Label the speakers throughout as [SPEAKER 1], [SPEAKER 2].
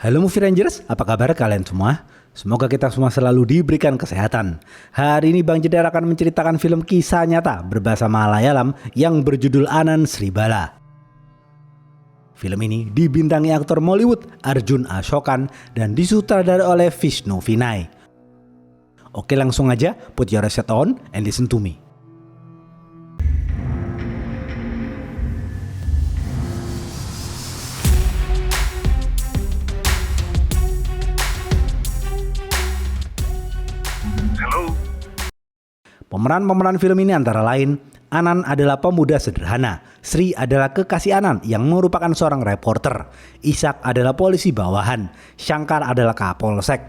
[SPEAKER 1] Halo Movie Rangers, apa kabar kalian semua? Semoga kita semua selalu diberikan kesehatan. Hari ini Bang Jedar akan menceritakan film kisah nyata berbahasa Malayalam yang berjudul Anan Sribala. Film ini dibintangi aktor Mollywood Arjun Ashokan dan disutradarai oleh Vishnu Vinay. Oke, langsung aja put your headset on and listen to me. Pemeran-pemeran film ini antara lain, Anan adalah pemuda sederhana, Sri adalah kekasih Anan yang merupakan seorang reporter, Ishak adalah polisi bawahan, Shankar adalah kapolsek.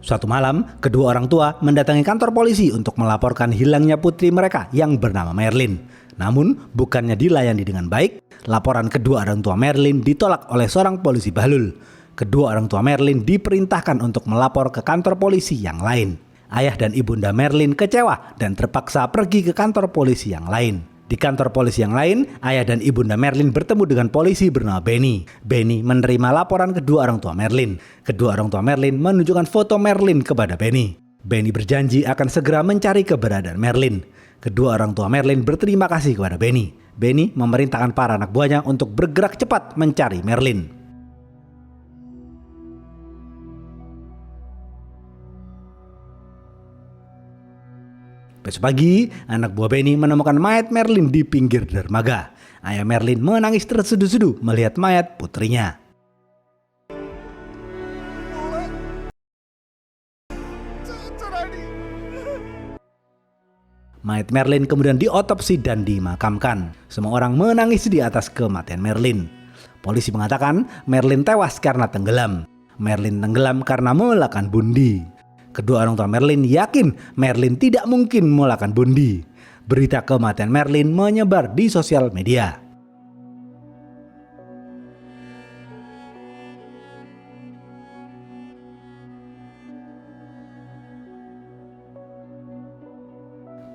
[SPEAKER 1] Suatu malam, kedua orang tua mendatangi kantor polisi untuk melaporkan hilangnya putri mereka yang bernama Merlin. Namun, bukannya dilayani dengan baik, laporan kedua orang tua Merlin ditolak oleh seorang polisi bahlul. Kedua orang tua Merlin diperintahkan untuk melapor ke kantor polisi yang lain. Ayah dan ibunda Merlin kecewa dan terpaksa pergi ke kantor polisi yang lain. Di kantor polisi yang lain, ayah dan ibunda Merlin bertemu dengan polisi bernama Benny. Benny menerima laporan kedua orang tua Merlin. Kedua orang tua Merlin menunjukkan foto Merlin kepada Benny. Benny berjanji akan segera mencari keberadaan Merlin. Kedua orang tua Merlin berterima kasih kepada Benny. Benny memerintahkan para anak buahnya untuk bergerak cepat mencari Merlin. Besok pagi, anak buah Benny menemukan mayat Merlin di pinggir dermaga. Ayah Merlin menangis terseduh-seduh melihat mayat putrinya. Mayat Merlin kemudian diotopsi dan dimakamkan. Semua orang menangis di atas kematian Merlin. Polisi mengatakan Merlin tewas karena tenggelam. Merlin tenggelam karena melakukan bundi. Kedua orang tua Merlin yakin Merlin tidak mungkin melakukan bundi. Berita kematian Merlin menyebar di sosial media.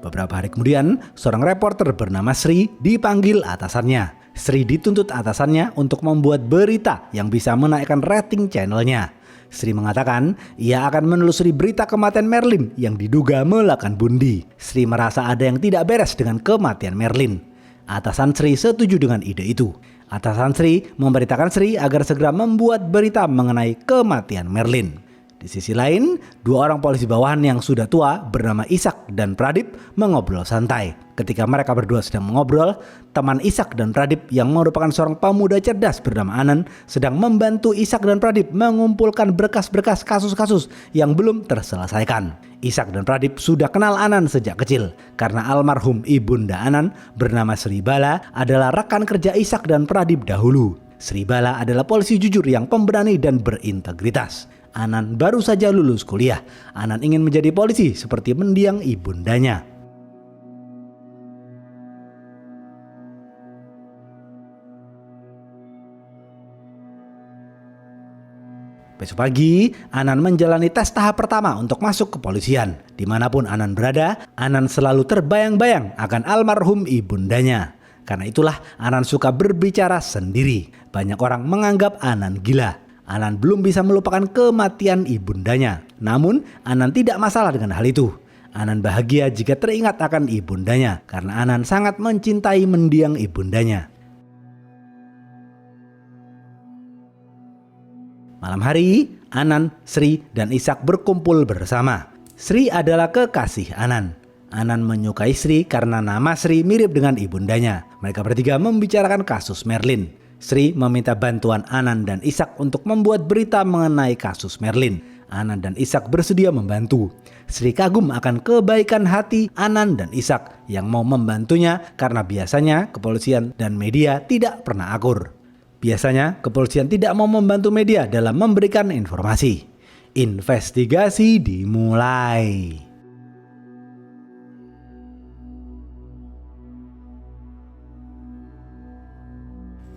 [SPEAKER 1] Beberapa hari kemudian, seorang reporter bernama Sri dipanggil atasannya. Sri dituntut atasannya untuk membuat berita yang bisa menaikkan rating channelnya. Sri mengatakan ia akan menelusuri berita kematian Merlin yang diduga melakukan bundi. Sri merasa ada yang tidak beres dengan kematian Merlin. Atasan Sri setuju dengan ide itu. Atasan Sri memberitakan Sri agar segera membuat berita mengenai kematian Merlin. Di sisi lain, dua orang polisi bawahan yang sudah tua bernama Ishak dan Pradip mengobrol santai. Ketika mereka berdua sedang mengobrol, teman Ishak dan Pradip yang merupakan seorang pemuda cerdas bernama Anan sedang membantu Ishak dan Pradip mengumpulkan berkas-berkas kasus-kasus yang belum terselesaikan. Ishak dan Pradip sudah kenal Anan sejak kecil karena almarhum ibunda Anan bernama Sribala adalah rekan kerja Ishak dan Pradip dahulu. Sribala adalah polisi jujur yang pemberani dan berintegritas. Anan baru saja lulus kuliah. Anan ingin menjadi polisi seperti mendiang ibundanya. Besok pagi, Anan menjalani tes tahap pertama untuk masuk kepolisian. Dimanapun Anan berada, Anan selalu terbayang-bayang akan almarhum ibundanya. Karena itulah Anan suka berbicara sendiri. Banyak orang menganggap Anan gila. Anan belum bisa melupakan kematian ibundanya. Namun, Anan tidak masalah dengan hal itu. Anan bahagia jika teringat akan ibundanya karena Anan sangat mencintai mendiang ibundanya. Malam hari, Anan, Sri, dan Ishak berkumpul bersama. Sri adalah kekasih Anan. Anan menyukai Sri karena nama Sri mirip dengan ibundanya. Mereka bertiga membicarakan kasus Merlin. Sri meminta bantuan Anan dan Ishak untuk membuat berita mengenai kasus Merlin. Anan dan Ishak bersedia membantu. Sri kagum akan kebaikan hati Anan dan Ishak yang mau membantunya karena biasanya kepolisian dan media tidak pernah akur. Biasanya kepolisian tidak mau membantu media dalam memberikan informasi. Investigasi dimulai.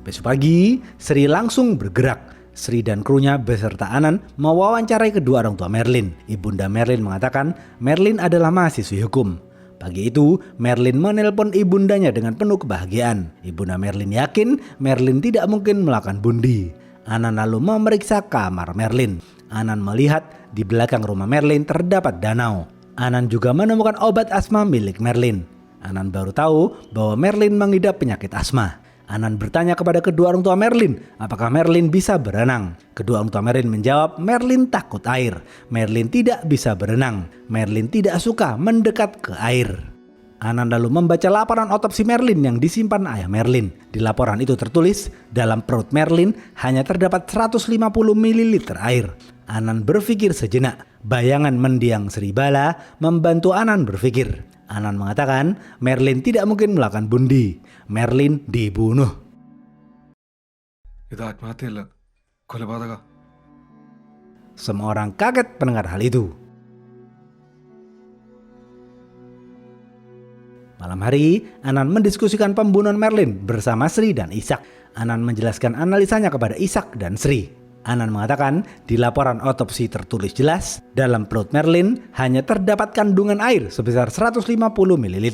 [SPEAKER 1] Besok pagi, Sri langsung bergerak. Sri dan krunya beserta Anan mewawancarai kedua orang tua Merlin. Ibunda Merlin mengatakan Merlin adalah mahasiswi hukum. Pagi itu, Merlin menelpon ibundanya dengan penuh kebahagiaan. Ibunda Merlin yakin Merlin tidak mungkin melakukan bundi. Anan lalu memeriksa kamar Merlin. Anan melihat di belakang rumah Merlin terdapat danau. Anan juga menemukan obat asma milik Merlin. Anan baru tahu bahwa Merlin mengidap penyakit asma. Anan bertanya kepada kedua orang tua Merlin, apakah Merlin bisa berenang? Kedua orang tua Merlin menjawab, Merlin takut air. Merlin tidak bisa berenang. Merlin tidak suka mendekat ke air. Anan lalu membaca laporan otopsi Merlin yang disimpan ayah Merlin. Di laporan itu tertulis, dalam perut Merlin hanya terdapat 150 ml air. Anan berpikir sejenak. Bayangan mendiang Sribala membantu Anan berpikir. Anan mengatakan Merlin tidak mungkin melakukan bunuh. Merlin dibunuh. Semua orang kaget mendengar hal itu. Malam hari, Anan mendiskusikan pembunuhan Merlin bersama Sri dan Ishak. Anan menjelaskan analisanya kepada Ishak dan Sri. Anan mengatakan di laporan otopsi tertulis jelas dalam perut Merlin hanya terdapat kandungan air sebesar 150 ml.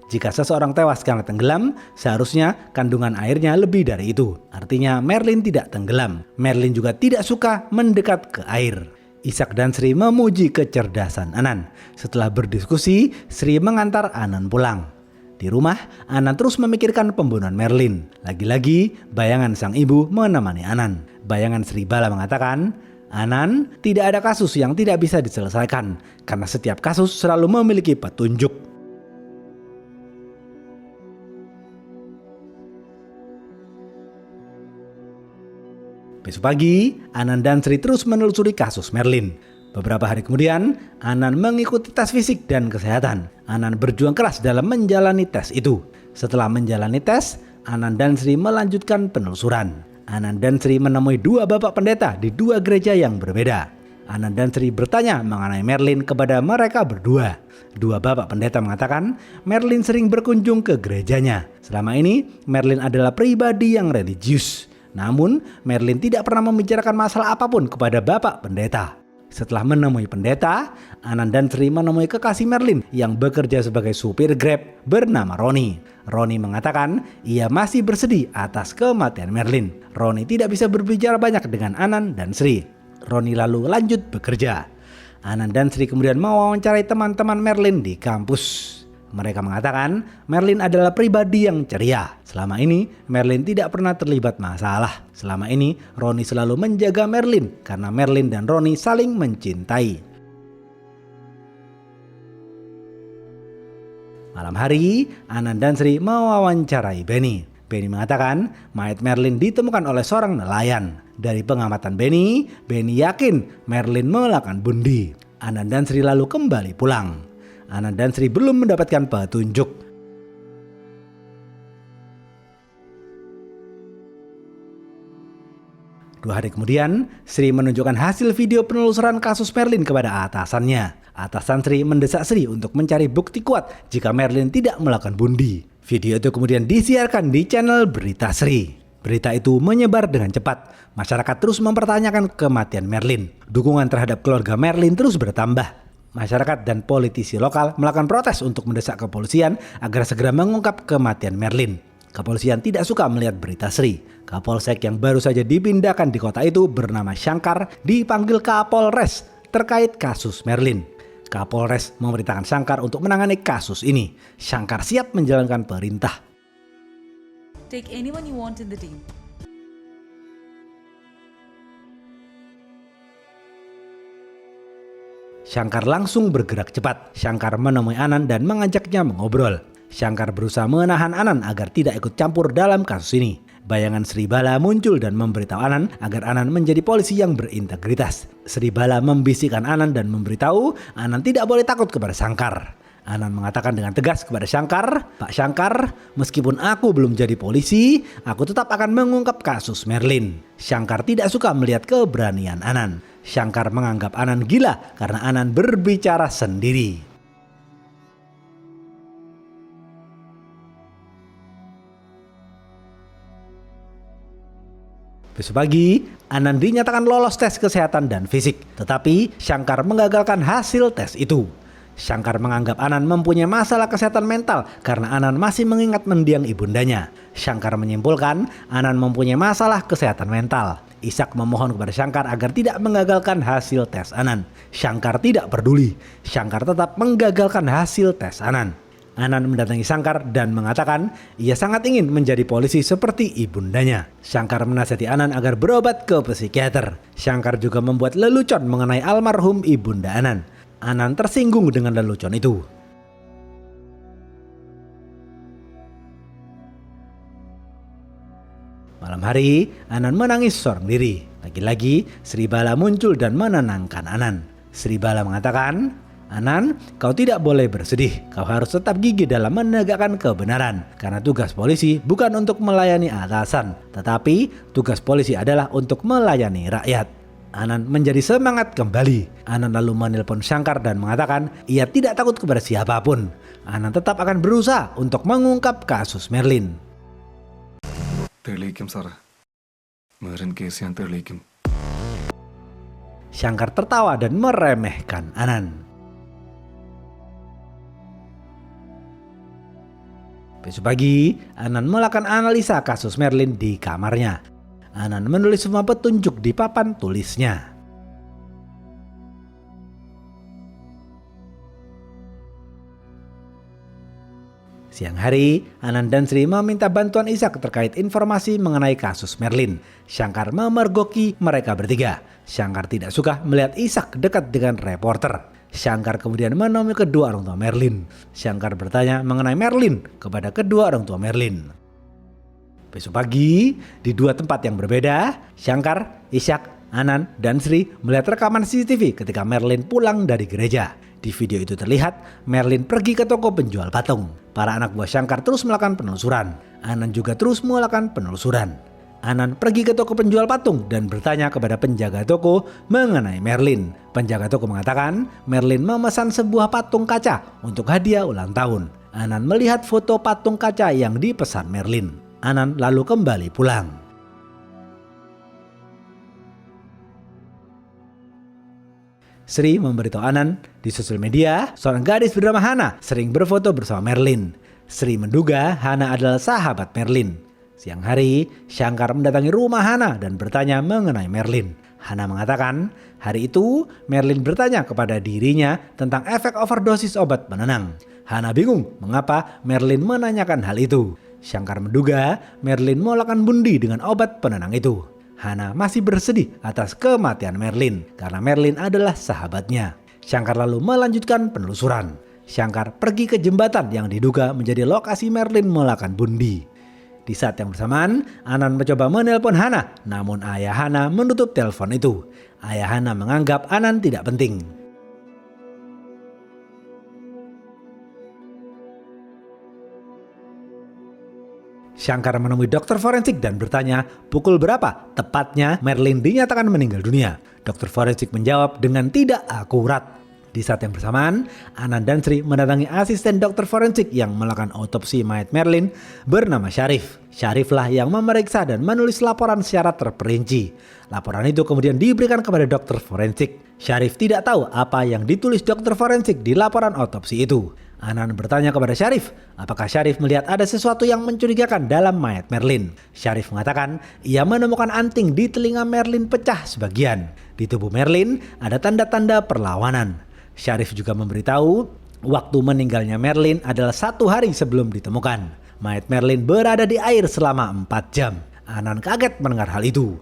[SPEAKER 1] Jika seseorang tewas karena tenggelam, seharusnya kandungan airnya lebih dari itu. Artinya Merlin tidak tenggelam. Merlin juga tidak suka mendekat ke air. Ishak dan Sri memuji kecerdasan Anan. Setelah berdiskusi, Sri mengantar Anan pulang. Di rumah, Anan terus memikirkan pembunuhan Merlin. Lagi-lagi, bayangan sang ibu menemani Anan. Bayangan Sribala mengatakan, Anan, tidak ada kasus yang tidak bisa diselesaikan, karena setiap kasus selalu memiliki petunjuk. Besok pagi, Anan dan Sri terus menelusuri kasus Merlin. Beberapa hari kemudian, Anan mengikuti tes fisik dan kesehatan. Anan berjuang keras dalam menjalani tes itu. Setelah menjalani tes, Anan dan Sri melanjutkan penelusuran. Anan dan Sri menemui dua bapak pendeta di dua gereja yang berbeda. Anan dan Sri bertanya mengenai Merlin kepada mereka berdua. Dua bapak pendeta mengatakan Merlin sering berkunjung ke gerejanya. Selama ini, Merlin adalah pribadi yang religius. Namun, Merlin tidak pernah membicarakan masalah apapun kepada bapak pendeta. Setelah menemui pendeta, Anan dan Sri menemui kekasih Merlin yang bekerja sebagai supir Grab bernama Roni. Roni mengatakan ia masih bersedih atas kematian Merlin. Roni tidak bisa berbicara banyak dengan Anan dan Sri. Roni lalu lanjut bekerja. Anan dan Sri kemudian mewawancarai teman-teman Merlin di kampus. Mereka mengatakan Merlin adalah pribadi yang ceria. Selama ini Merlin tidak pernah terlibat masalah. Selama ini Roni selalu menjaga Merlin karena Merlin dan Roni saling mencintai. Malam hari, Anan dan Sri mewawancarai Benny. Benny mengatakan mayat Merlin ditemukan oleh seorang nelayan. Dari pengamatan Benny yakin Merlin melakukan bunuh. Anan dan Sri lalu kembali pulang. Anan dan Sri belum mendapatkan petunjuk. Dua hari kemudian, Sri menunjukkan hasil video penelusuran kasus Merlin kepada atasannya. Atasan Sri mendesak Sri untuk mencari bukti kuat jika Merlin tidak melakukan bunuh. Video itu kemudian disiarkan di channel Berita Sri. Berita itu menyebar dengan cepat. Masyarakat terus mempertanyakan kematian Merlin. Dukungan terhadap keluarga Merlin terus bertambah. Masyarakat dan politisi lokal melakukan protes untuk mendesak kepolisian agar segera mengungkap kematian Merlin. Kepolisian tidak suka melihat berita Sri. Kapolsek yang baru saja dipindahkan di kota itu bernama Shankar dipanggil Kapolres terkait kasus Merlin. Kapolres memerintahkan Shankar untuk menangani kasus ini. Shankar siap menjalankan perintah.
[SPEAKER 2] Take anyone you want in the team.
[SPEAKER 1] Shankar langsung bergerak cepat. Shankar menemui Anan dan mengajaknya mengobrol. Shankar berusaha menahan Anan agar tidak ikut campur dalam kasus ini. Bayangan Sribala muncul dan memberitahu Anan agar Anan menjadi polisi yang berintegritas. Sribala membisikkan Anan dan memberitahu Anan tidak boleh takut kepada Shankar. Anan mengatakan dengan tegas kepada Shankar, Pak Shankar, meskipun aku belum jadi polisi, aku tetap akan mengungkap kasus Merlin. Shankar tidak suka melihat keberanian Anan. Shankar menganggap Anan gila karena Anan berbicara sendiri. Besok pagi, Anan dinyatakan lolos tes kesehatan dan fisik. Tetapi Shankar mengagalkan hasil tes itu. Shankar menganggap Anan mempunyai masalah kesehatan mental karena Anan masih mengingat mendiang ibundanya. Shankar menyimpulkan Anan mempunyai masalah kesehatan mental. Ishak memohon kepada Shankar agar tidak mengagalkan hasil tes Anand. Shankar tidak peduli. Shankar tetap menggagalkan hasil tes Anand. Anand mendatangi Shankar dan mengatakan ia sangat ingin menjadi polisi seperti ibundanya. Shankar menasihati Anand agar berobat ke psikiater. Shankar juga membuat lelucon mengenai almarhum ibunda Anand. Anand tersinggung dengan lelucon itu. Malam hari, Anand menangis sorang diri. Lagi-lagi, Sri Bala muncul dan menenangkan Anand. Sri Bala mengatakan, Anand, kau tidak boleh bersedih. Kau harus tetap gigih dalam menegakkan kebenaran. Karena tugas polisi bukan untuk melayani atasan, tetapi tugas polisi adalah untuk melayani rakyat. Anand menjadi semangat kembali. Anand lalu menelpon Shankar dan mengatakan ia tidak takut kepada siapapun. Anand tetap akan berusaha untuk mengungkap kasus Merlin.
[SPEAKER 3] Terlikim Sarah. Merin kes yang terlikim.
[SPEAKER 1] Shankar tertawa dan meremehkan Anand. Besok pagi, Anand melakukan analisa kasus Merlin di kamarnya. Anand menulis semua petunjuk di papan tulisnya. Siang hari, Anand dan Sri meminta bantuan Ishak terkait informasi mengenai kasus Merlin. Shankar memergoki mereka bertiga. Shankar tidak suka melihat Ishak dekat dengan reporter. Shankar kemudian menemui kedua orang tua Merlin. Shankar bertanya mengenai Merlin kepada kedua orang tua Merlin. Besok pagi, di dua tempat yang berbeda, Shankar, Ishak, Anand, dan Sri melihat rekaman CCTV ketika Merlin pulang dari gereja. Di video itu terlihat Merlin pergi ke toko penjual patung. Para anak buah Shankar terus melakukan penelusuran. Anand juga terus melakukan penelusuran. Anand pergi ke toko penjual patung dan bertanya kepada penjaga toko mengenai Merlin. Penjaga toko mengatakan Merlin memesan sebuah patung kaca untuk hadiah ulang tahun. Anand melihat foto patung kaca yang dipesan Merlin. Anand lalu kembali pulang. Sri memberitahu Anand di sosial media seorang gadis bernama Hana sering berfoto bersama Merlin. Sri menduga Hana adalah sahabat Merlin. Siang hari, Shankar mendatangi rumah Hana dan bertanya mengenai Merlin. Hana mengatakan hari itu Merlin bertanya kepada dirinya tentang efek overdosis obat penenang. Hana bingung mengapa Merlin menanyakan hal itu. Shankar menduga Merlin melakukan bundi dengan obat penenang itu. Hana masih bersedih atas kematian Merlin karena Merlin adalah sahabatnya. Shankar lalu melanjutkan penelusuran. Shankar pergi ke jembatan yang diduga menjadi lokasi Merlin melakukan bundi. Di saat yang bersamaan, Anand mencoba menelpon Hana, namun ayah Hana menutup telepon itu. Ayah Hana menganggap Anand tidak penting. Shankar menemui dokter forensik dan bertanya pukul berapa tepatnya Merlin dinyatakan meninggal dunia. Dokter forensik menjawab dengan tidak akurat. Di saat yang bersamaan, Anand dan Sri mendatangi asisten dokter forensik yang melakukan autopsi mayat Merlin bernama Syarif. Syariflah yang memeriksa dan menulis laporan secara terperinci. Laporan itu kemudian diberikan kepada dokter forensik. Syarif tidak tahu apa yang ditulis dokter forensik di laporan autopsi itu. Anand bertanya kepada Syarif, apakah Syarif melihat ada sesuatu yang mencurigakan dalam mayat Merlin. Syarif mengatakan ia menemukan anting di telinga Merlin pecah sebagian. Di tubuh Merlin ada tanda-tanda perlawanan. Syarif juga memberitahu waktu meninggalnya Merlin adalah 1 hari sebelum ditemukan. Mayat Merlin berada di air selama 4 jam. Anand kaget mendengar hal itu.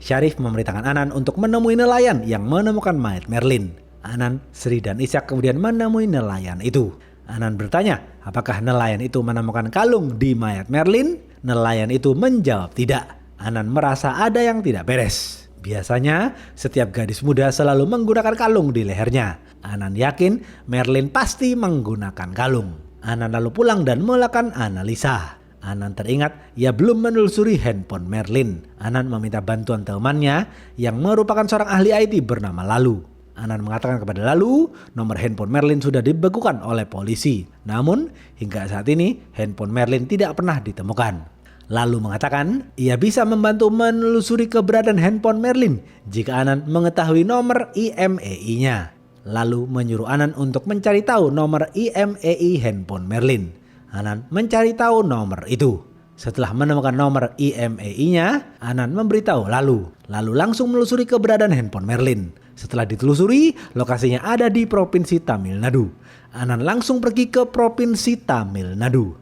[SPEAKER 1] Syarif memerintahkan Anand untuk menemui nelayan yang menemukan mayat Merlin. Anand, Sri, dan Ishak kemudian menemui nelayan itu. Anand bertanya, apakah nelayan itu menemukan kalung di mayat Merlin? Nelayan itu menjawab tidak. Anand merasa ada yang tidak beres. Biasanya, setiap gadis muda selalu menggunakan kalung di lehernya. Anand yakin Merlin pasti menggunakan kalung. Anand lalu pulang dan melakukan analisa. Anand teringat ia belum menelusuri handphone Merlin. Anand meminta bantuan temannya yang merupakan seorang ahli IT bernama Lalu. Anand mengatakan kepada Lalu, nomor handphone Merlin sudah dibekukan oleh polisi. Namun, hingga saat ini handphone Merlin tidak pernah ditemukan. Lalu mengatakan ia bisa membantu menelusuri keberadaan handphone Merlin jika Anand mengetahui nomor IMEI-nya. Lalu menyuruh Anand untuk mencari tahu nomor IMEI handphone Merlin. Anan mencari tahu nomor itu. Setelah menemukan nomor IMEI-nya, Anan memberitahu lalu langsung menelusuri keberadaan handphone Merlin. Setelah ditelusuri, lokasinya ada di Provinsi Tamil Nadu. Anan langsung pergi ke Provinsi Tamil Nadu.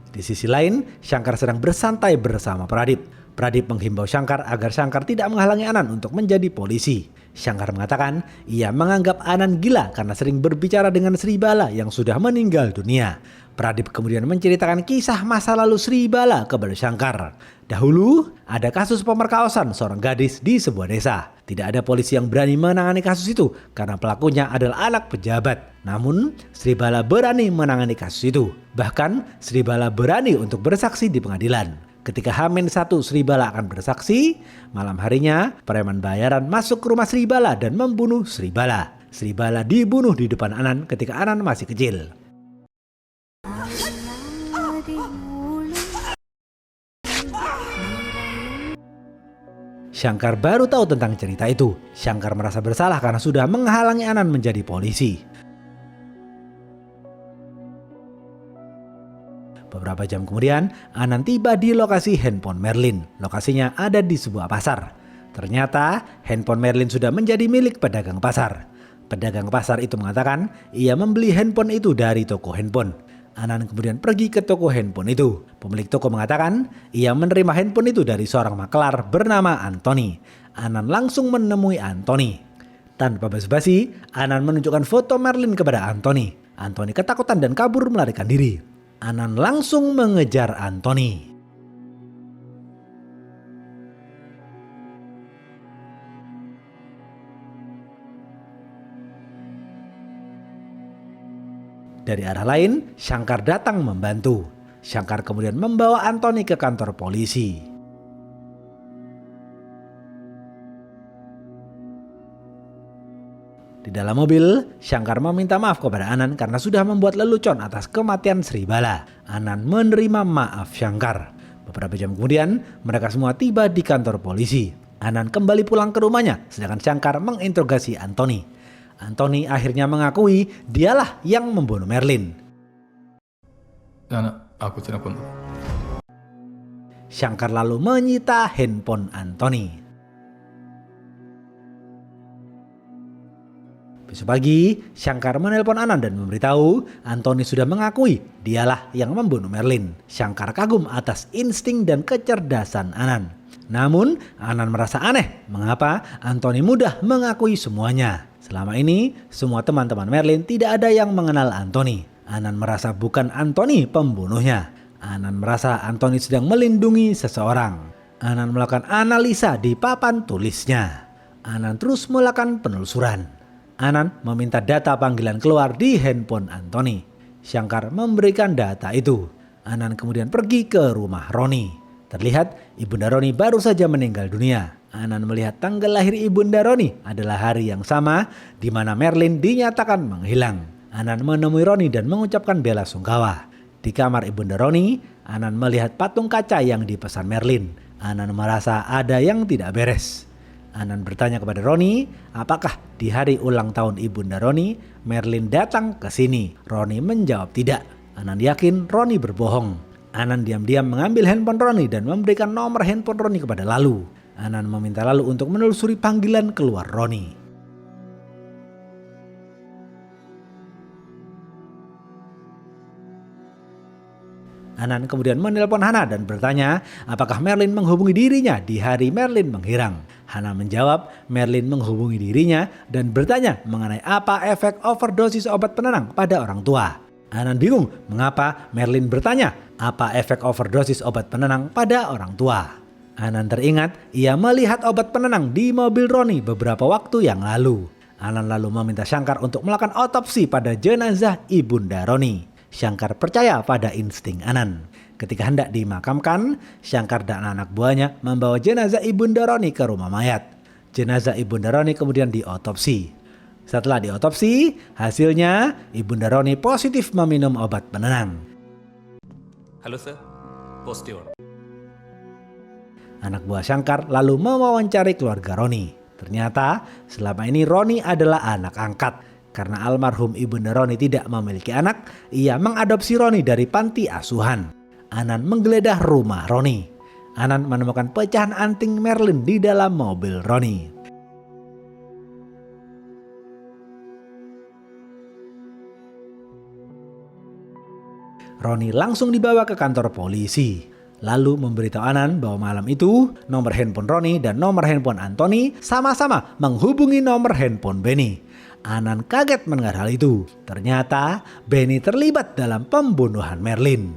[SPEAKER 1] Di sisi lain, Shankar sedang bersantai bersama Pradip. Pradip menghimbau Shankar agar Shankar tidak menghalangi Anan untuk menjadi polisi. Shankar mengatakan ia menganggap Anan gila karena sering berbicara dengan Sri Bala yang sudah meninggal dunia. Pradip kemudian menceritakan kisah masa lalu Sri Bala kepada Shankar. Dahulu, ada kasus pemerkosaan seorang gadis di sebuah desa. Tidak ada polisi yang berani menangani kasus itu karena pelakunya adalah anak pejabat. Namun, Sri Bala berani menangani kasus itu. Bahkan, Sri Bala berani untuk bersaksi di pengadilan. Ketika H-1 Sri Bala akan bersaksi, malam harinya preman bayaran masuk ke rumah Sri Bala dan membunuh Sri Bala. Sri Bala dibunuh di depan Anan ketika Anan masih kecil. Shankar baru tahu tentang cerita itu. Shankar merasa bersalah karena sudah menghalangi Anan menjadi polisi. Beberapa jam kemudian, Anan tiba di lokasi handphone Merlin. Lokasinya ada di sebuah pasar. Ternyata, handphone Merlin sudah menjadi milik pedagang pasar. Pedagang pasar itu mengatakan ia membeli handphone itu dari toko handphone. Anan kemudian pergi ke toko handphone itu. Pemilik toko mengatakan ia menerima handphone itu dari seorang makelar bernama Anthony. Anan langsung menemui Anthony. Tanpa basa-basi, Anan menunjukkan foto Merlin kepada Anthony. Anthony ketakutan dan kabur melarikan diri. Anan langsung mengejar Anthony. Dari arah lain, Shankar datang membantu. Shankar kemudian membawa Anthony ke kantor polisi. Di dalam mobil, Shankar meminta maaf kepada Anan karena sudah membuat lelucon atas kematian Sri Bala. Anan menerima maaf Shankar. Beberapa jam kemudian, mereka semua tiba di kantor polisi. Anan kembali pulang ke rumahnya, sedangkan Shankar menginterogasi Anthony. Anthony akhirnya mengakui dialah yang membunuh Merlin.
[SPEAKER 3] Anak, aku tidak pun.
[SPEAKER 1] Shankar lalu menyita handphone Anthony. Besok pagi, Shankar menelpon Anan dan memberitahu Anthony sudah mengakui dialah yang membunuh Merlin. Shankar kagum atas insting dan kecerdasan Anan. Namun, Anan merasa aneh mengapa Anthony mudah mengakui semuanya. Selama ini, semua teman-teman Merlin tidak ada yang mengenal Anthony. Anan merasa bukan Anthony pembunuhnya. Anan merasa Anthony sedang melindungi seseorang. Anan melakukan analisa di papan tulisnya. Anan terus melakukan penelusuran. Anan meminta data panggilan keluar di handphone Anthony. Shankar memberikan data itu. Anan kemudian pergi ke rumah Roni. Terlihat Ibunda Roni baru saja meninggal dunia. Anan melihat tanggal lahir Ibunda Roni adalah hari yang sama di mana Merlin dinyatakan menghilang. Anan menemui Roni dan mengucapkan bela sungkawa. Di kamar Ibunda Roni, Anan melihat patung kaca yang dipesan Merlin. Anan merasa ada yang tidak beres. Anan bertanya kepada Roni, apakah di hari ulang tahun Ibunda Roni, Merlin datang ke sini? Roni menjawab tidak. Anan yakin Roni berbohong. Anan diam-diam mengambil handphone Roni dan memberikan nomor handphone Roni kepada Lalu. Anan meminta Lalu untuk menelusuri panggilan keluar Roni. Anan kemudian menelpon Hana dan bertanya apakah Merlin menghubungi dirinya di hari Merlin menghilang. Hana menjawab Merlin menghubungi dirinya dan bertanya mengenai apa efek overdosis obat penenang pada orang tua. Anan bingung mengapa Merlin bertanya apa efek overdosis obat penenang pada orang tua. Anan teringat ia melihat obat penenang di mobil Roni beberapa waktu yang lalu. Anan lalu meminta Shankar untuk melakukan otopsi pada jenazah Ibunda Roni. Shankar percaya pada insting Anan. Ketika hendak dimakamkan, Shankar dan anak buahnya membawa jenazah Ibunda Roni ke rumah mayat. Jenazah Ibunda Roni kemudian diotopsi. Setelah diotopsi, hasilnya Ibunda Roni positif meminum obat penenang.
[SPEAKER 3] Halo sir, positif.
[SPEAKER 1] Anak buah Shankar lalu mewawancari keluarga Roni. Ternyata selama ini Roni adalah anak angkat. Karena almarhum ibunda Roni tidak memiliki anak, ia mengadopsi Roni dari panti asuhan. Anan menggeledah rumah Roni. Anan menemukan pecahan anting Merlin di dalam mobil Roni. Roni langsung dibawa ke kantor polisi. Lalu memberitahu Anan bahwa malam itu nomor handphone Roni dan nomor handphone Anthony sama-sama menghubungi nomor handphone Benny. Anan kaget mendengar hal itu. Ternyata Benny terlibat dalam pembunuhan Merlin.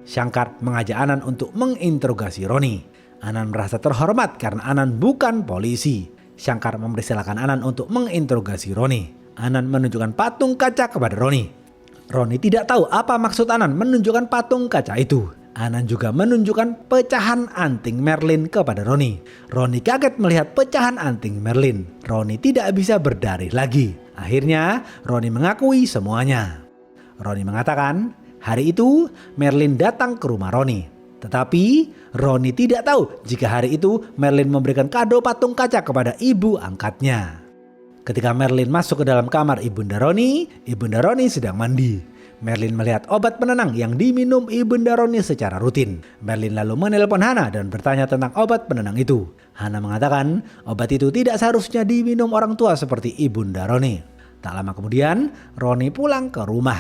[SPEAKER 1] Shankar mengajak Anan untuk menginterogasi Roni. Anan merasa terhormat karena Anan bukan polisi. Shankar mempersilahkan Anan untuk menginterogasi Roni. Anan menunjukkan patung kaca kepada Roni. Roni tidak tahu apa maksud Anan menunjukkan patung kaca itu. Anan juga menunjukkan pecahan anting Merlin kepada Roni. Roni kaget melihat pecahan anting Merlin. Roni tidak bisa berdalih lagi. Akhirnya Roni mengakui semuanya. Roni mengatakan hari itu Merlin datang ke rumah Roni. Tetapi Roni tidak tahu jika hari itu Merlin memberikan kado patung kaca kepada ibu angkatnya. Ketika Merlin masuk ke dalam kamar ibunda Roni sedang mandi. Merlin melihat obat penenang yang diminum ibunda Roni secara rutin. Merlin lalu menelpon Hana dan bertanya tentang obat penenang itu. Hana mengatakan obat itu tidak seharusnya diminum orang tua seperti ibunda Roni. Tak lama kemudian Roni pulang ke rumah.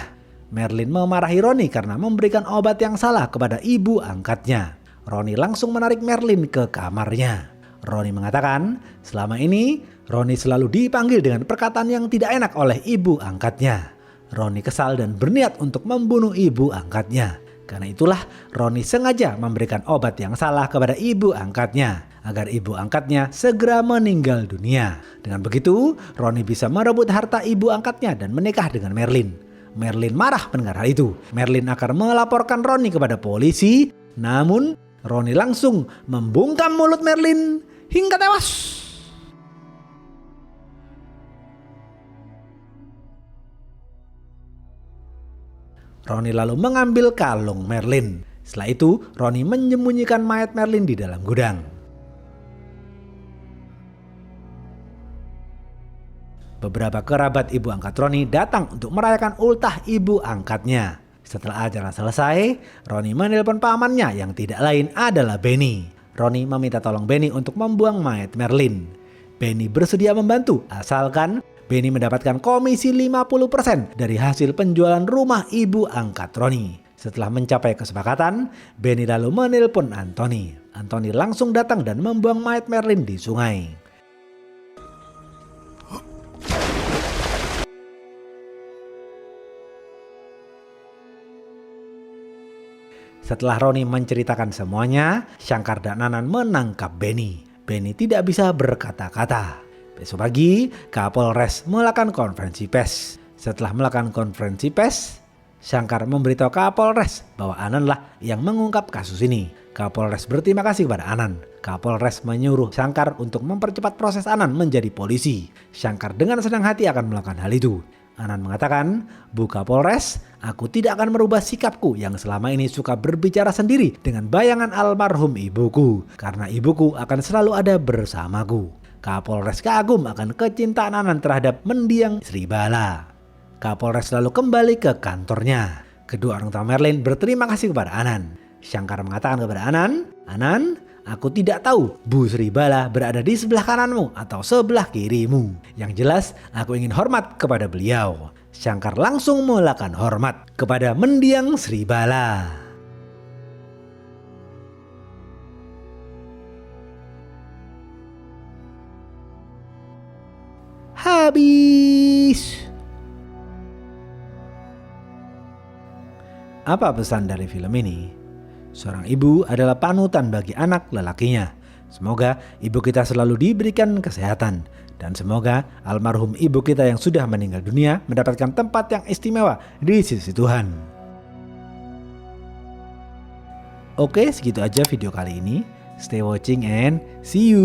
[SPEAKER 1] Merlin memarahi Roni karena memberikan obat yang salah kepada ibu angkatnya. Roni langsung menarik Merlin ke kamarnya. Roni mengatakan selama ini Roni selalu dipanggil dengan perkataan yang tidak enak oleh ibu angkatnya. Roni kesal dan berniat untuk membunuh ibu angkatnya. Karena itulah Roni sengaja memberikan obat yang salah kepada ibu angkatnya agar ibu angkatnya segera meninggal dunia. Dengan begitu Roni bisa merebut harta ibu angkatnya dan menikah dengan Merlin. Merlin marah mendengar hal itu. Merlin akan melaporkan Roni kepada polisi. Namun Roni langsung membungkam mulut Merlin hingga tewas. Roni lalu mengambil kalung Merlin. Setelah itu, Roni menyembunyikan mayat Merlin di dalam gudang. Beberapa kerabat ibu angkat Roni datang untuk merayakan ultah ibu angkatnya. Setelah acara selesai, Roni menelpon pamannya yang tidak lain adalah Benny. Roni meminta tolong Benny untuk membuang mayat Merlin. Benny bersedia membantu asalkan Benny mendapatkan komisi 50% dari hasil penjualan rumah ibu angkat Roni. Setelah mencapai kesepakatan, Benny lalu menelpon Anthony. Anthony langsung datang dan membuang mayat Merlin di sungai. Setelah Roni menceritakan semuanya, Shankar dan Anan menangkap Benny. Benny tidak bisa berkata-kata. Besok pagi, Kapolres melakukan konferensi pers. Setelah melakukan konferensi pers, Shankar memberitahu Kapolres bahwa Ananlah yang mengungkap kasus ini. Kapolres berterima kasih kepada Anan. Kapolres menyuruh Shankar untuk mempercepat proses Anan menjadi polisi. Shankar dengan senang hati akan melakukan hal itu. Anan mengatakan, "Bu Kapolres, aku tidak akan merubah sikapku yang selama ini suka berbicara sendiri dengan bayangan almarhum ibuku. Karena ibuku akan selalu ada bersamaku." Kapolres kagum akan kecintaan Anan terhadap mendiang Sribala. Kapolres lalu kembali ke kantornya. Kedua orang tua Merlin berterima kasih kepada Anan. Shankar mengatakan kepada Anan, "Anan, aku tidak tahu Bu Sribala berada di sebelah kananmu atau sebelah kirimu. Yang jelas aku ingin hormat kepada beliau." Shankar langsung melakukan hormat kepada mendiang Sribala. Habis. Apa pesan dari film ini? Seorang ibu adalah panutan bagi anak lelakinya. Semoga ibu kita selalu diberikan kesehatan. Dan semoga almarhum ibu kita yang sudah meninggal dunia mendapatkan tempat yang istimewa di sisi Tuhan. Oke, segitu aja video kali ini. Stay watching and see you.